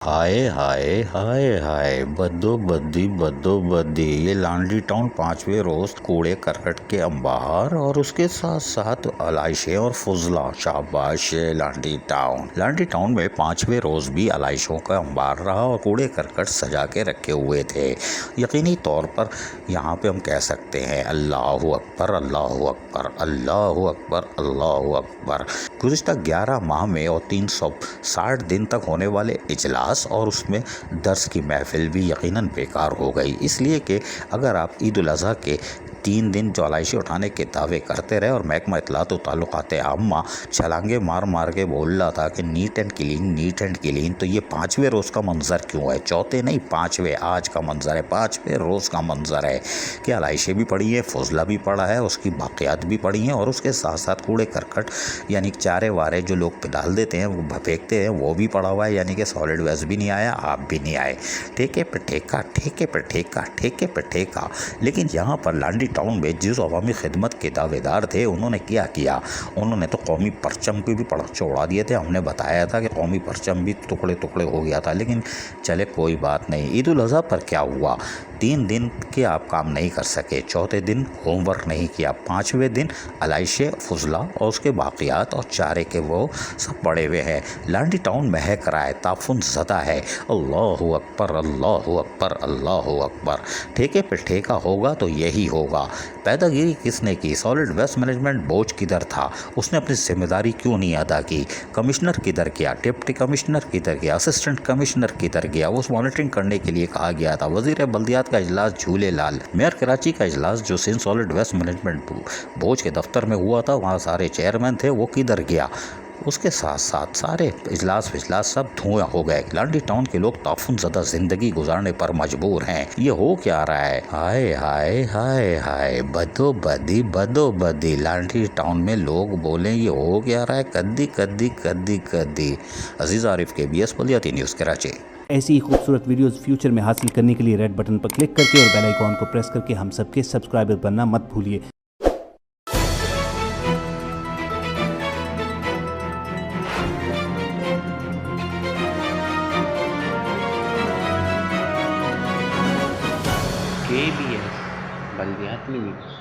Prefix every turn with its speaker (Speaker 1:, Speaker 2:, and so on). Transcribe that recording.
Speaker 1: हाय हाय हाय हाय बद्दो बद्दी ये laundry town 5वें रोज कूड़े करकट के अंबार और उसके साथ साथ अलाइशें और फुजला। शाबाश लांडरी टाउन में 5वें रोज भी अलाइशों का अंबार रहा और कूड़े करकट सजा के रखे हुए थे। यकीनी तौर पर यहाँ पे हम कह सकते हैं अल्लाहु अकबर अल्लाहु अकबर अल्लाहु अकबर अल्लाहु अकबर। गुज़िश्ता 11 माह में और 360 दिन तक होने वाले इजलास और उसमें दर्स की महफिल भी यकीनन बेकार हो गई, इसलिए कि अगर आप ईद उल अज़हा के 3 दिन जो अलाइशी उठाने के दावे करते रहे और महकमा इत्तलात व ताल्लुकात आम्मा छलांगे मार मार के बोल रहा था कि नीट एंड क्लीन, तो ये 5वें रोज़ का मंजर क्यों है? चौथे नहीं 5वें आज का मंजर है, 5वें रोज़ का मंजर है कि अलाइशे भी पड़ी है, फौजला भी पड़ा है, उसकी बाक़ियात भी पड़ी हैं और उसके साथ साथ कूड़े करकट यानी चारे वारे जो लोग डाल देते हैं वो फेंकते हैं वो भी पड़ा हुआ है, यानी कि सॉलिड वेस्ट भी नहीं आया, आप भी नहीं आए। ठेके पे ठेका। लेकिन यहाँ पर लांडरी टाउन में जिस अवामी खिदमत के दावेदार थे उन्होंने क्या किया, उन्होंने तो कौमी परचम की भी पड़ाके उड़ा दिए थे। हमने बताया था कि कौमी परचम भी टुकड़े टुकड़े हो गया था, लेकिन चले कोई बात नहीं। ईद उल अज़हा पर क्या हुआ, 3 दिन के आप काम नहीं कर सके, चौथे दिन होमवर्क नहीं किया, 5वें दिन अलाइशे फुजला और उसके बाक़ियात और चारे के वो सब पड़े हुए हैं। लांडरी टाउन महक रहा है, ताफुन ज़दा है। अल्लाहु अकबर अल्लाहु अकबर अल्लाहु अकबर। ठेके पे ठेका होगा तो यही होगा। पैदागिरी किसने की? सॉलिड वेस्ट मैनेजमेंट बोर्ड किधर था? उसने अपनी जिम्मेदारी क्यों नहीं अदा की? कमिश्नर किधर गया? डिप्टी कमिश्नर किधर गया? असिस्टेंट कमिश्नर किधर गया? वो मॉनिटरिंग करने के लिए कहा गया था। वज़ीर बल्दियात का इजलास झूले लाल, मेयर कराची का इजलास जो Sindh solid waste management board के दफ्तर में हुआ था, वहाँ सारे चेयरमैन थे, वो किधर गया? उसके साथ साथ सारे इजलास विजलास सब धुआं हो गए। लांडरी टाउन के लोग ताफुन ज़दा जिंदगी गुजारने पर मजबूर हैं। ये हो क्या रहा है? हाय हाय हाय हाय बदो बदी। लांडरी टाउन में लोग बोले ये हो क्या रहा है? कद्दी। अजीज आरिफ के BS बल्दियाती न्यूज़ कराची।
Speaker 2: ऐसी ही खूबसूरत वीडियोस फ्यूचर में हासिल करने के लिए रेड बटन पर क्लिक करके और बेल आइकॉन को प्रेस करके हम सबके सब्सक्राइबर बनना मत भूलिए।
Speaker 3: KBS बल्दियाती न्यूज़।